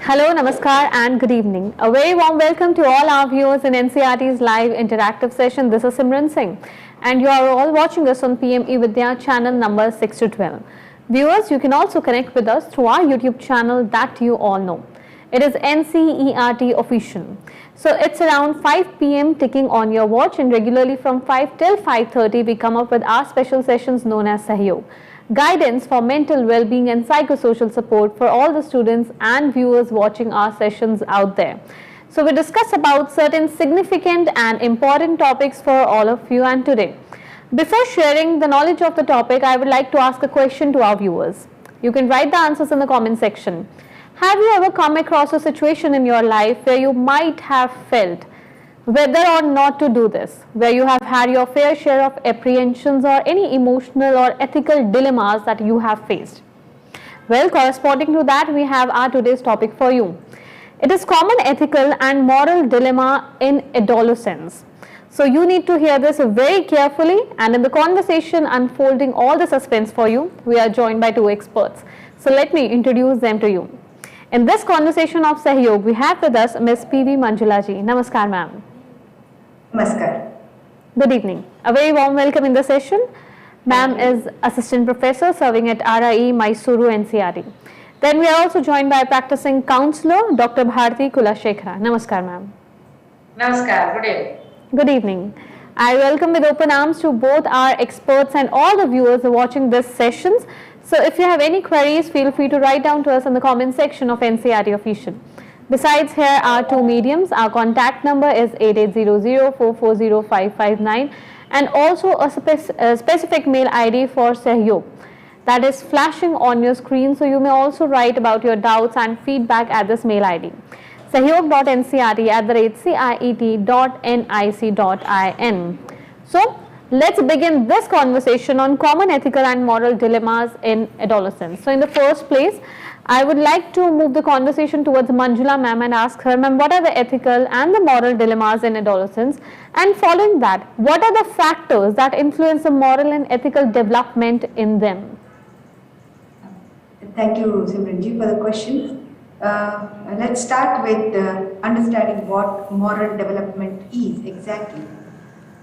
Hello, Namaskar and good evening. A very warm welcome to all our viewers in NCERT's live interactive session. This is Simran Singh and you are all watching us on PM eVidya channel number 6 to 12. Viewers, you can also connect with us through our YouTube channel that you all know. It is NCERT Official. So it's around 5 PM ticking on your watch, and regularly from 5 till 5:30 we come up with our special sessions known as Sahyog. Guidance for mental well-being and psychosocial support for all the students and viewers watching our sessions out there. So we discuss about certain significant and important topics for all of you, and today, before sharing the knowledge of the topic, I would like to ask a question to our viewers. You can write the answers in the comment section. Have you ever come across a situation in your life where you might have felt whether or not to do this, where you have had your fair share of apprehensions or any emotional or ethical dilemmas that you have faced? Well, corresponding to that, we have our today's topic for you. It is common ethical and moral dilemma in adolescence. So you need to hear this very carefully, and in the conversation unfolding all the suspense for you, we are joined by two experts. So let me introduce them to you. In this conversation of Sahyog, we have with us Ms. P.V. Manjula ji. Namaskar, ma'am. Namaskar. Good evening. A very warm welcome in the session. Ma'am is Assistant Professor serving at RIE, Mysuru, NCERT. Then we are also joined by a practicing counselor, Dr. Bharti Kulashekara. Namaskar, ma'am. Namaskar. Good evening. Good evening. I welcome with open arms to both our experts and all the viewers watching this sessions. So if you have any queries, feel free to write down to us in the comment section of NCERT Official. Besides, here are two mediums. Our contact number is 8800-440-559 and also a specific mail ID for Sahyog that is flashing on your screen. So you may also write about your doubts and feedback at this mail ID. sahyog.ncert@ciet.nic.in. So let's begin this conversation on common ethical and moral dilemmas in adolescence. So in the first place, I would like to move the conversation towards Manjula ma'am and ask her, ma'am, what are the ethical and the moral dilemmas in adolescence? And following that, what are the factors that influence the moral and ethical development in them? Thank you, Simranji, for the question. Let's start with understanding what moral development is exactly.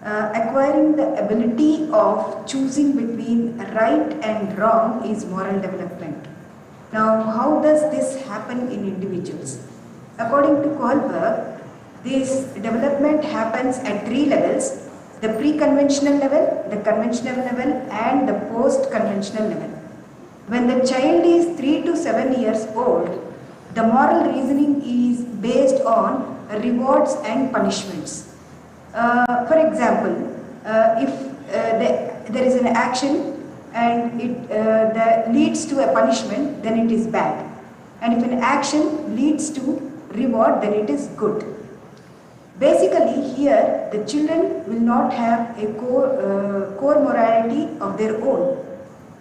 Acquiring the ability of choosing between right and wrong is moral development. Now, how does this happen in individuals? According to Kohlberg, this development happens at three levels: the pre-conventional level, the conventional level, and the post-conventional level. When the child is 3 to 7 years old, the moral reasoning is based on rewards and punishments. For example, if there is an action and it leads to a punishment, then it is bad. And if an action leads to reward, then it is good. Basically, here the children will not have a core morality of their own.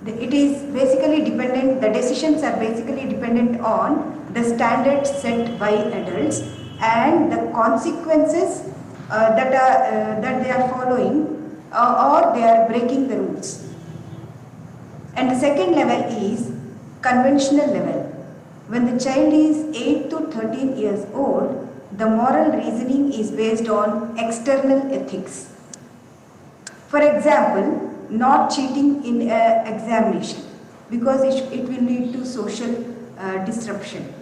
It is basically dependent, the decisions are basically dependent on the standards set by adults and the consequences that they are following or they are breaking the rules. And the second level is conventional level. When the child is 8 to 13 years old, the moral reasoning is based on external ethics. For example, not cheating in an examination because it will lead to social disruption.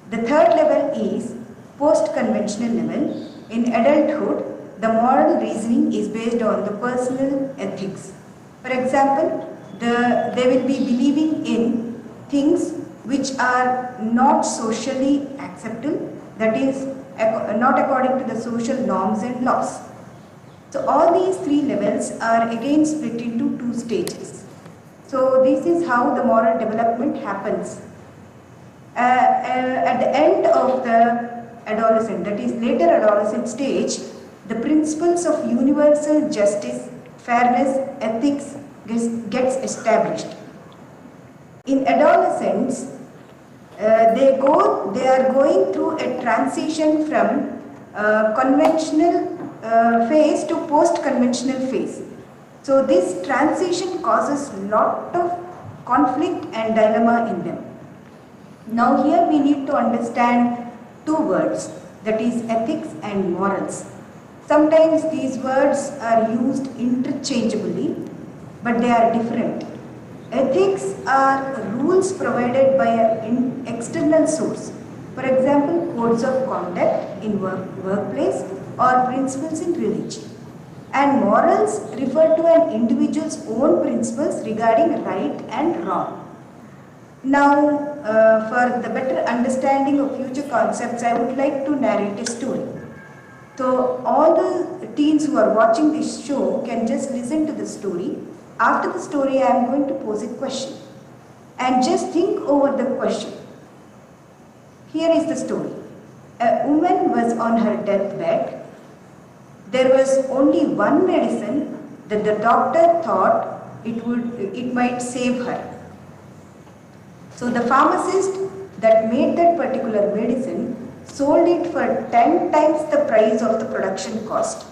The third level is post-conventional level. In adulthood, the moral reasoning is based on the personal ethics. For example, they will be believing in things which are not socially acceptable, that is not according to the social norms and laws. So all these three levels are again split into two stages. So this is how the moral development happens. At the end of the adolescent, that is later adolescent stage, the principles of universal justice, fairness, ethics gets established. In adolescence, they are going through a transition from conventional phase to post-conventional phase. So this transition causes lot of conflict and dilemma in them. Now here we need to understand two words, that is ethics and morals. Sometimes these words are used interchangeably, but they are different. Ethics are rules provided by an external source. For example, codes of conduct in workplace or principles in religion. And morals refer to an individual's own principles regarding right and wrong. Now, for the better understanding of future concepts, I would like to narrate a story. So, all the teens who are watching this show can just listen to the story. After the story, I am going to pose a question. And just think over the question. Here is the story. A woman was on her deathbed. There was only one medicine that the doctor thought it might save her. So the pharmacist that made that particular medicine sold it for 10 times the price of the production cost.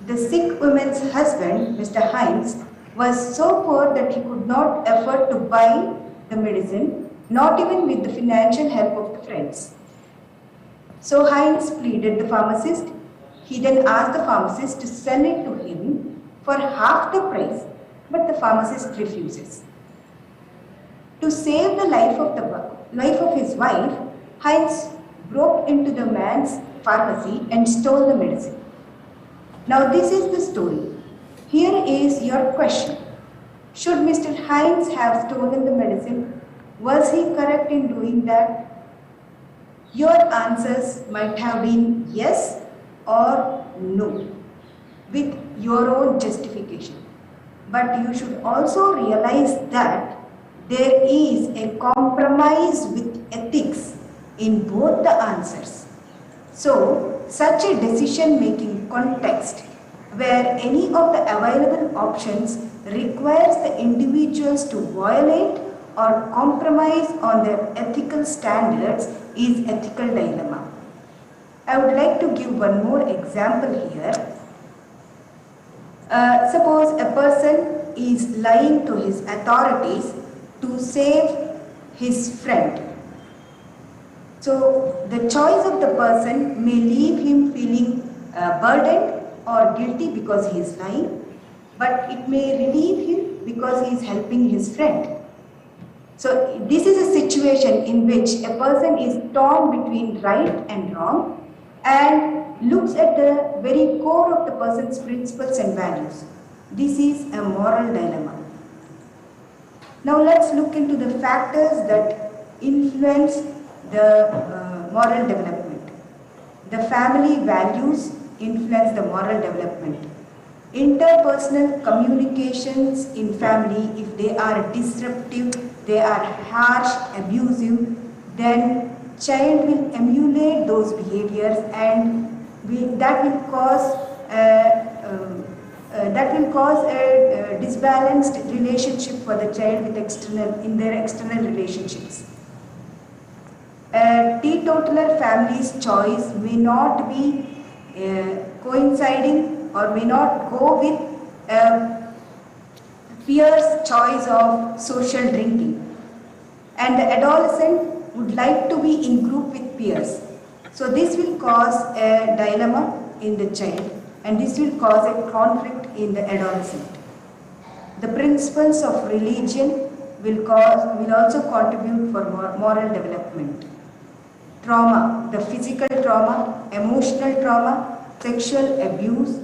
The sick woman's husband, Mr. Hines, was so poor that he could not afford to buy the medicine, not even with the financial help of the friends. So Hines pleaded the pharmacist. He then asked the pharmacist to sell it to him for half the price, but the pharmacist refuses. To save the life of his wife, Hines broke into the man's pharmacy and stole the medicine. Now this is the story. Here is your question. Should Mr. Hines have stolen the medicine? Was he correct in doing that? Your answers might have been yes or no, with your own justification. But you should also realize that there is a compromise with ethics in both the answers. So, such a decision-making context where any of the available options requires the individuals to violate or compromise on their ethical standards is ethical dilemma. I would like to give one more example here. Suppose a person is lying to his authorities to save his friend. So the choice of the person may leave him feeling burdened or guilty because he is lying, but it may relieve him because he is helping his friend. So this is a situation in which a person is torn between right and wrong and looks at the very core of the person's principles and values. This is a moral dilemma. Now let's look into the factors that influence the moral development. The family values influence the moral development. Interpersonal communications in family, if they are disruptive, they are harsh, abusive, then child will emulate those behaviors and that will cause a disbalanced relationship for the child with in their external relationships. A teetotaler family's choice may not be coinciding or may not go with peers' choice of social drinking. And the adolescent would like to be in group with peers. So this will cause a dilemma in the child and this will cause a conflict in the adolescent. The principles of religion will also contribute for moral development. Trauma, the physical trauma, emotional trauma, sexual abuse,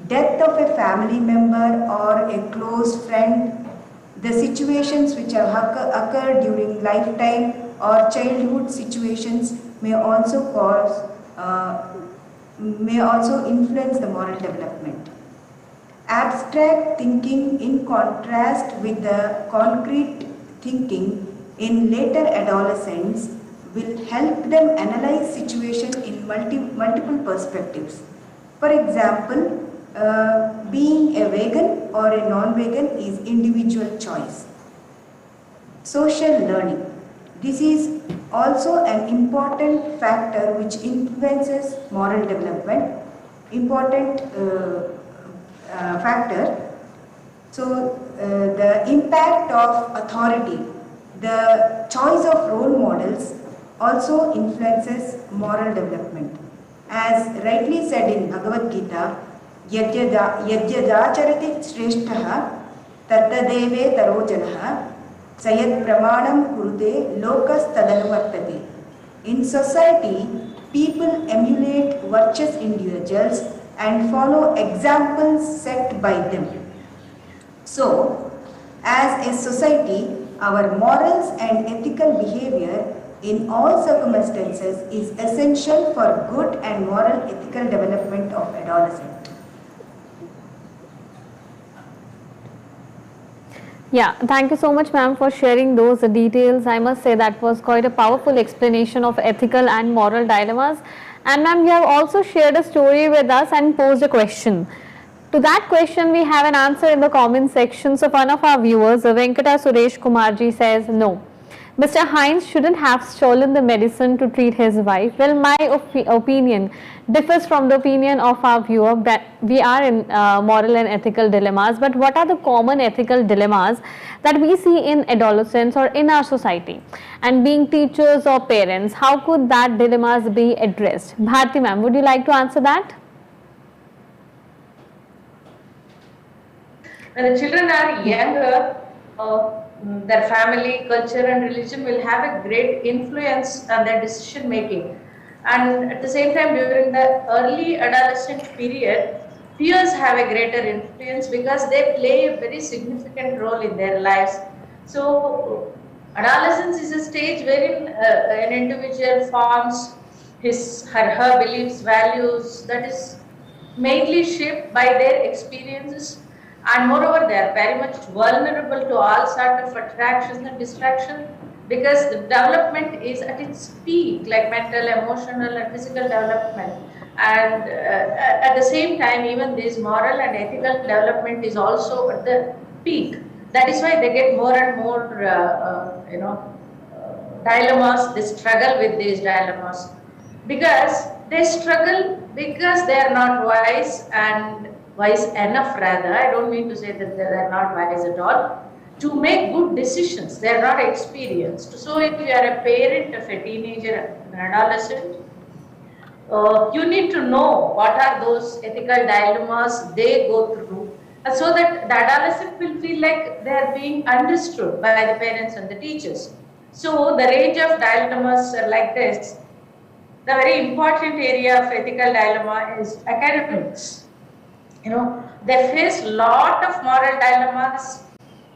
death of a family member or a close friend, the situations which have occurred during lifetime or childhood situations may also influence the moral development. Abstract thinking in contrast with the concrete thinking in later adolescence will help them analyze situation in multiple perspectives. For example, being a vegan or a non-vegan is individual choice. Social learning. This is also an important factor which influences moral development. Important factor. So, the impact of authority. The choice of role models also influences moral development. As rightly said in Bhagavad Gita, यद्यदाचरति श्रेष्ठः तद्देवे तरोजनः सयत् प्रमाणं कुरुते लोकस्तदनुवर्तते. In society, people emulate virtuous individuals and follow examples set by them. So, as a society, our morals and ethical behavior in all circumstances is essential for good and moral ethical development of adolescents. Yeah, thank you so much, ma'am, for sharing those details. I must say that was quite a powerful explanation of ethical and moral dilemmas. And ma'am, you have also shared a story with us and posed a question. To that question, we have an answer in the comment section. So one of our viewers, Venkata Suresh Kumarji, says no. Mr. Hines shouldn't have stolen the medicine to treat his wife. Well, my opinion differs from the opinion of our viewer that we are in moral and ethical dilemmas. But what are the common ethical dilemmas that we see in adolescents or in our society? And being teachers or parents, how could that dilemmas be addressed? Bharti ma'am, would you like to answer that? When the children are younger, their family, culture and religion will have a great influence on their decision making. And at the same time, during the early adolescent period, peers have a greater influence because they play a very significant role in their lives. So, adolescence is a stage wherein an individual forms her beliefs, values, that is mainly shaped by their experiences, and moreover they are very much vulnerable to all sort of attractions and distractions because the development is at its peak, like mental, emotional and physical development, and at the same time even this moral and ethical development is also at the peak. That is why they get more and more dilemmas. They struggle with these dilemmas because they struggle because they are not wise and wise enough, rather. I don't mean to say that they are not wise at all, to make good decisions. They are not experienced. So if you are a parent of a teenager, an adolescent, you need to know what are those ethical dilemmas they go through, so that the adolescent will feel like they are being understood by the parents and the teachers. So the range of dilemmas are like this. The very important area of ethical dilemma is academics. They face a lot of moral dilemmas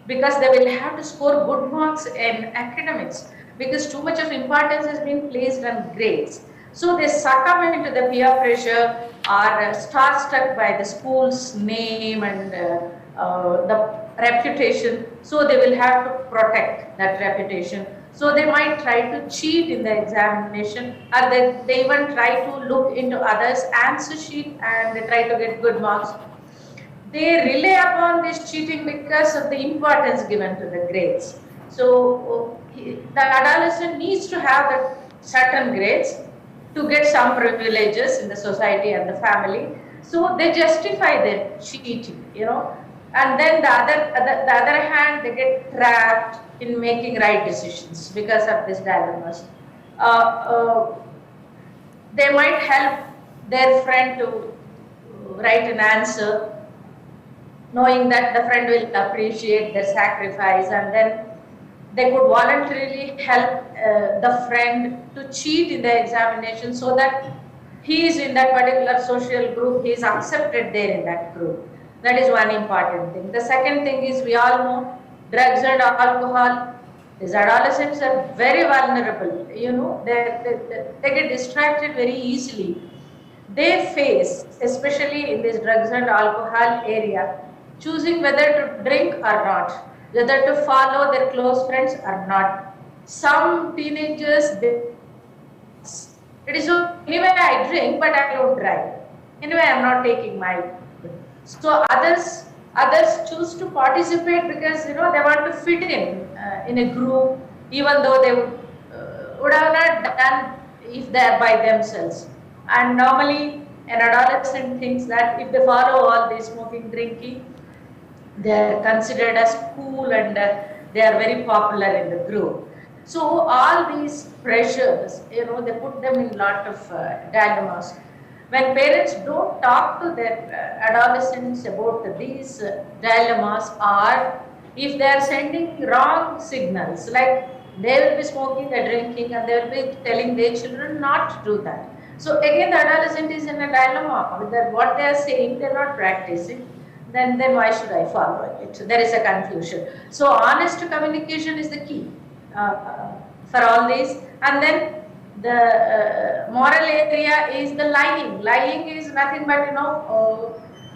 because they will have to score good marks in academics because too much of importance has been placed on grades. So they succumb into the peer pressure, are starstruck by the school's name and the reputation. So they will have to protect that reputation. So they might try to cheat in the examination, or they even try to look into others' answer sheet and they try to get good marks. They rely upon this cheating because of the importance given to the grades. So the adolescent needs to have the certain grades to get some privileges in the society and the family. So they justify their cheating, and then the other hand, they get trapped in making right decisions because of these dilemmas. They might help their friend to write an answer, knowing that the friend will appreciate their sacrifice, and then they could voluntarily help the friend to cheat in the examination so that he is in that particular social group, he is accepted there in that group. That is one important thing. The second thing is, we all know drugs and alcohol. These adolescents are very vulnerable. They get distracted very easily. They face, especially in this drugs and alcohol area, choosing whether to drink or not, whether to follow their close friends or not. Some teenagers, it is anyway I drink, but I don't drive. Anyway, I am not taking my. So others choose to participate because they want to fit in a group, even though they would have not done if they are by themselves. And normally an adolescent thinks that if they follow all this smoking, drinking, they are considered as cool and they are very popular in the group. So all these pressures, they put them in lot of dilemmas. When parents don't talk to their adolescents about these dilemmas, or if they are sending wrong signals, like they will be smoking or drinking and they will be telling their children not to do that. So again, the adolescent is in a dilemma with that what they are saying, they are not practicing. Then why should I follow it? There is a confusion. So honest communication is the key for all these. And then the moral area is the lying. Lying is nothing but,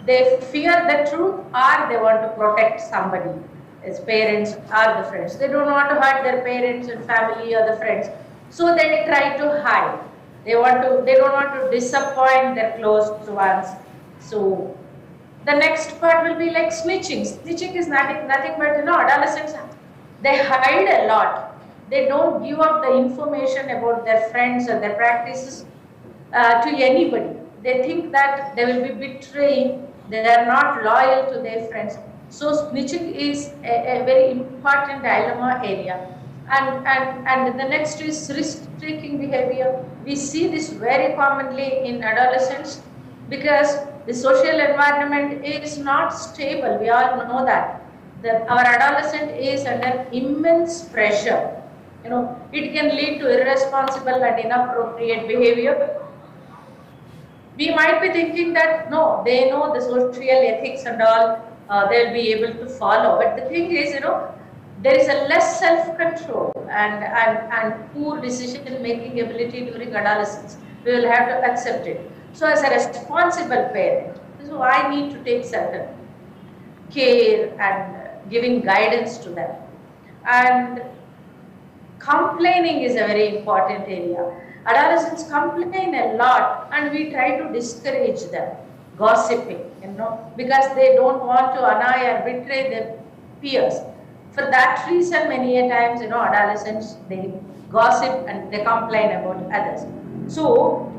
they fear the truth or they want to protect somebody, as parents or the friends. They don't want to hurt their parents and family or the friends. So they try to hide. They don't want to disappoint their close ones. So the next part will be like snitching. Snitching is nothing but, adolescents, they hide a lot. They don't give up the information about their friends or their practices to anybody. They think that they will be betraying, they are not loyal to their friends. So snitching is a very important dilemma area. And the next is risk-taking behavior. We see this very commonly in adolescents because the social environment is not stable. We all know that. Our adolescent is under immense pressure. It can lead to irresponsible and inappropriate behavior. We might be thinking that, no, they know the social ethics and all, they'll be able to follow. But the thing is, there is a less self-control and poor decision-making ability during adolescence. We will have to accept it. So as a responsible parent, so I need to take certain care and giving guidance to them. And complaining is a very important area. Adolescents complain a lot and we try to discourage them. Gossiping, because they don't want to annoy or betray their peers. For that reason, many a times, adolescents, they gossip and they complain about others. So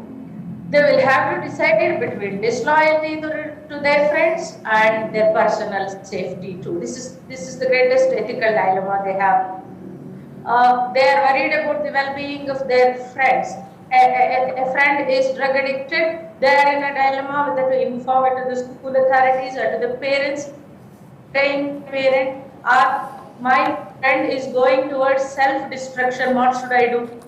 they will have to decide between disloyalty to their friends and their personal safety too. This is the greatest ethical dilemma they have. They are worried about the well-being of their friends. A friend is drug addicted. They are in a dilemma whether to inform it to the school authorities or to the parents. Parent, or my friend is going towards self-destruction. What should I do?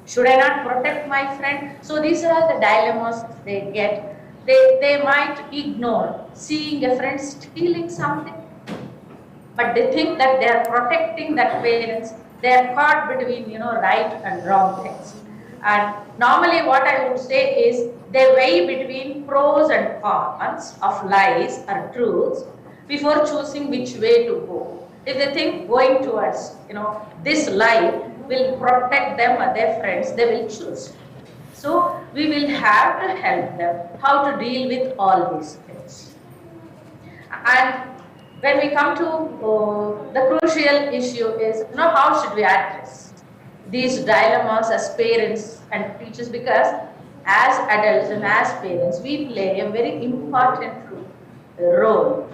Should I not protect my friend? So these are the dilemmas they get. They might ignore seeing a friend stealing something, but they think that they are protecting that parents. They are caught between right and wrong things. And normally what I would say is they weigh between pros and cons of lies or truths before choosing which way to go. If they think going towards this lie will protect them or their friends, they will choose. So we will have to help them how to deal with all these things. And when we come to the crucial issue is, how should we address these dilemmas as parents and teachers? Because as adults and as parents, we play a very important role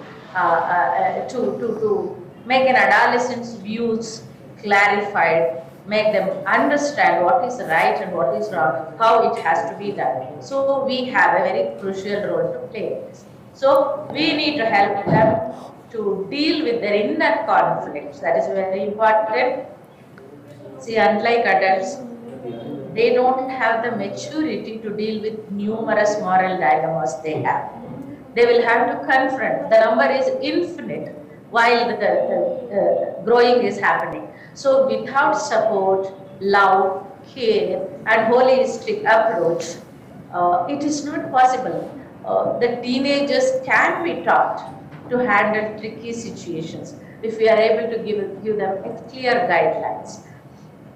to make an adolescent's views clarified, make them understand what is right and what is wrong, how it has to be done. So we have a very crucial role to play in this. So we need to help them to deal with their inner conflicts. That is very important. See, unlike adults, they don't have the maturity to deal with numerous moral dilemmas they have. They will have to confront. The number is infinite while the growing is happening. So without support, love, care and holistic approach, it is not possible. The teenagers can be taught to handle tricky situations if we are able to give them clear guidelines.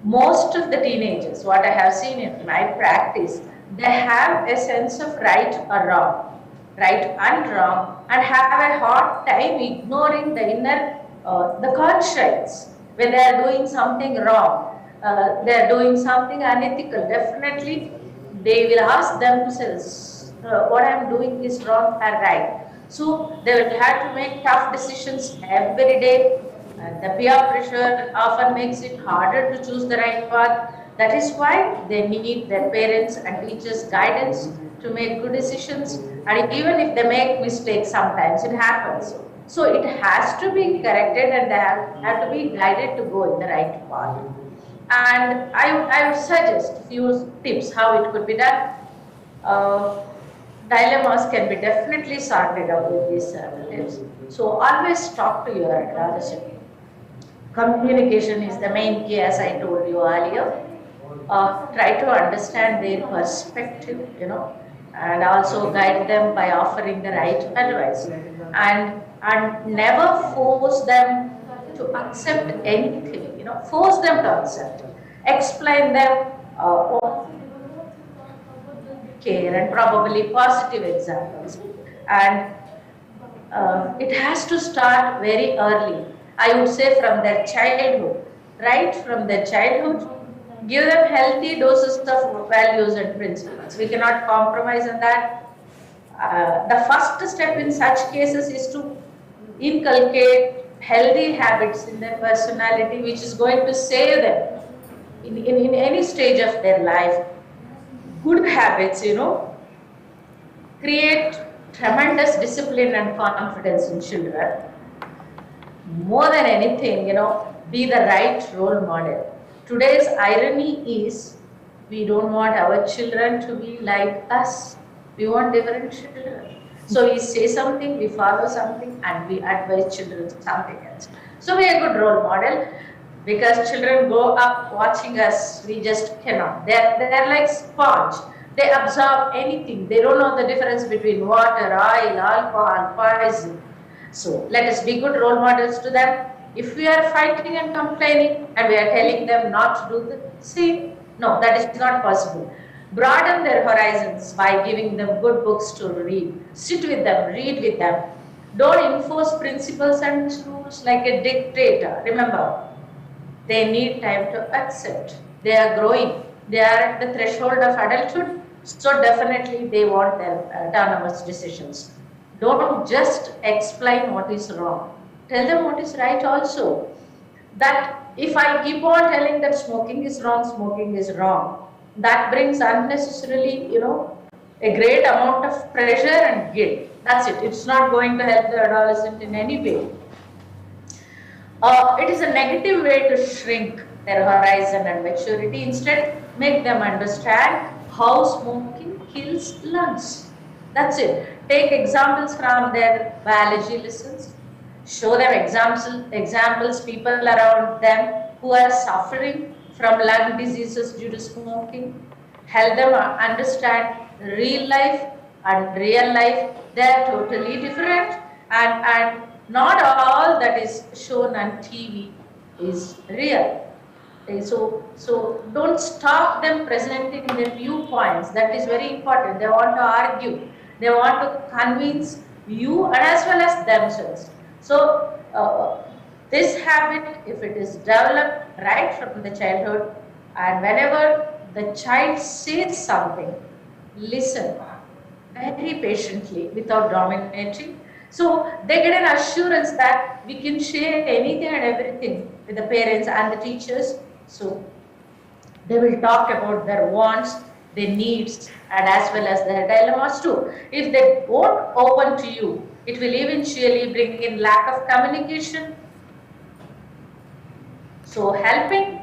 Most of the teenagers, what I have seen in my practice, they have a sense of right or wrong, right and wrong, and have a hard time ignoring the inner, the conscience. When they are doing something wrong, they are doing something unethical, definitely they will ask themselves, what I am doing is wrong or right. So they will have to make tough decisions every day. The peer pressure often makes it harder to choose the right path. That is why they need their parents and teachers' guidance to make good decisions. And even if they make mistakes, sometimes it happens. So it has to be corrected and they have to be guided to go in the right path. And I would suggest a few tips how it could be done. Dilemmas can be definitely sorted out with these tips. So always talk to your adolescent. Communication is the main key, as I told you earlier. Try to understand their perspective, and also guide them by offering the right advice. And never force them to accept anything, force them to accept. Explain them care and probably positive examples. And it has to start very early. I would say from their childhood, right from their childhood, give them healthy doses of values and principles. We cannot compromise on that. The first step in such cases is to inculcate healthy habits in their personality, which is going to save them in any stage of their life. Good habits, create tremendous discipline and confidence in children. More than anything, be the right role model. Today's irony is we don't want our children to be like us. We want different children. So we say something, we follow something, and we advise children something else. So we are a good role model because children grow up watching us. We just cannot. They're like sponge. They absorb anything. They don't know the difference between water, oil, alcohol, poison. So let us be good role models to them. If we are fighting and complaining and we are telling them not to do the same, no, that is not possible. Broaden their horizons by giving them good books to read. Sit with them, read with them. Don't enforce principles and rules like a dictator. Remember, they need time to accept. They are growing. They are at the threshold of adulthood. So definitely they want their autonomous decisions. Don't just explain what is wrong. Tell them what is right also. That if I keep on telling that smoking is wrong, that brings unnecessarily, a great amount of pressure and guilt. That's it. It's not going to help the adolescent in any way. It is a negative way to shrink their horizon and maturity. Instead, make them understand how smoking kills lungs. That's it. Take examples from their biology lessons. Show them examples, people around them who are suffering from lung diseases due to smoking. Help them understand real life and real life. They are totally different, and not all that is shown on TV is real. So don't stop them presenting their viewpoints. That is very important. They want to argue. They want to convince you and as well as themselves. So this habit, if it is developed right from the childhood, and whenever the child says something, listen very patiently without dominating. So they get an assurance that we can share anything and everything with the parents and the teachers. So they will talk about their wants, their needs, and as well as their dilemmas too. If they won't open to you, it will eventually bring in lack of communication. So helping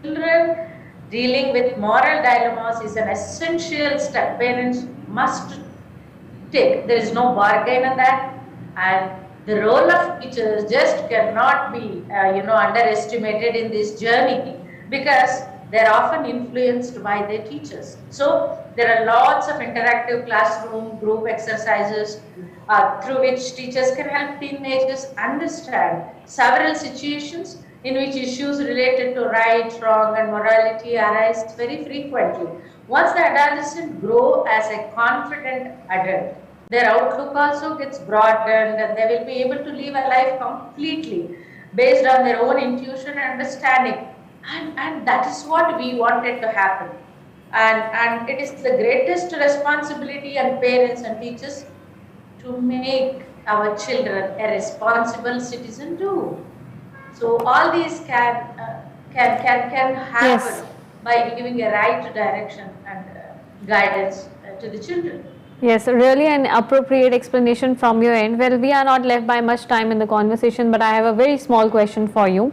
children dealing with moral dilemmas is an essential step parents must take. There is no bargain on that, and the role of teachers just cannot be underestimated in this journey, because they're often influenced by their teachers. So there are lots of interactive classroom group exercises through which teachers can help teenagers understand several situations in which issues related to right, wrong, and morality arise very frequently. Once the adolescent grow as a confident adult, their outlook also gets broadened and they will be able to live a life completely based on their own intuition and understanding. And that is what we wanted to happen. And it is the greatest responsibility on parents and teachers to make our children a responsible citizen too. So all these can happen Yes. by giving a right direction and guidance to the children. Yes, really an appropriate explanation from your end. Well, we are not left by much time in the conversation, but I have a very small question for you.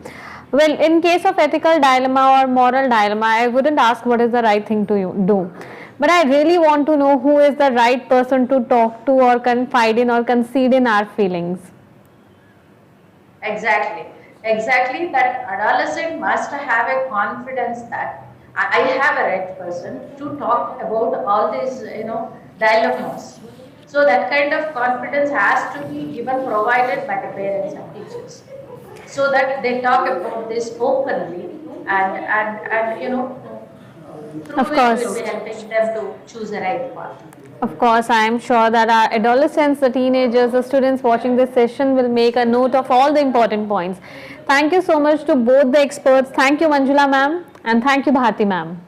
Well, in case of ethical dilemma or moral dilemma, I wouldn't ask what is the right thing to do. But I really want to know who is the right person to talk to or confide in or concede in our feelings. Exactly, that adolescent must have a confidence that I have a right person to talk about all these, dilemmas. So that kind of confidence has to be given provided by the parents and teachers, so that they talk about this openly and through Of which will course. be helping them to choose the right path. Of course, I am sure that our adolescents, the teenagers, the students watching this session will make a note of all the important points. Thank you so much to both the experts. Thank you, Manjula ma'am, and thank you, Bharti ma'am,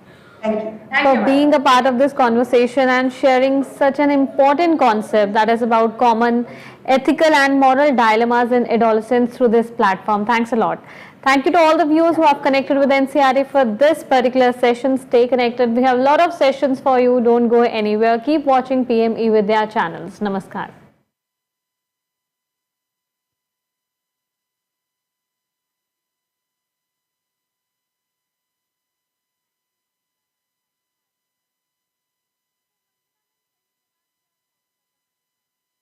Thank you. Thank for you, being madam. a part of this conversation and sharing such an important concept that is about common ethical and moral dilemmas in adolescence through this platform. Thanks a lot. Thank you to all the viewers who have connected with NCRT for this particular session. Stay connected. We have a lot of sessions for you. Don't go anywhere. Keep watching PM eVidya channels. Namaskar.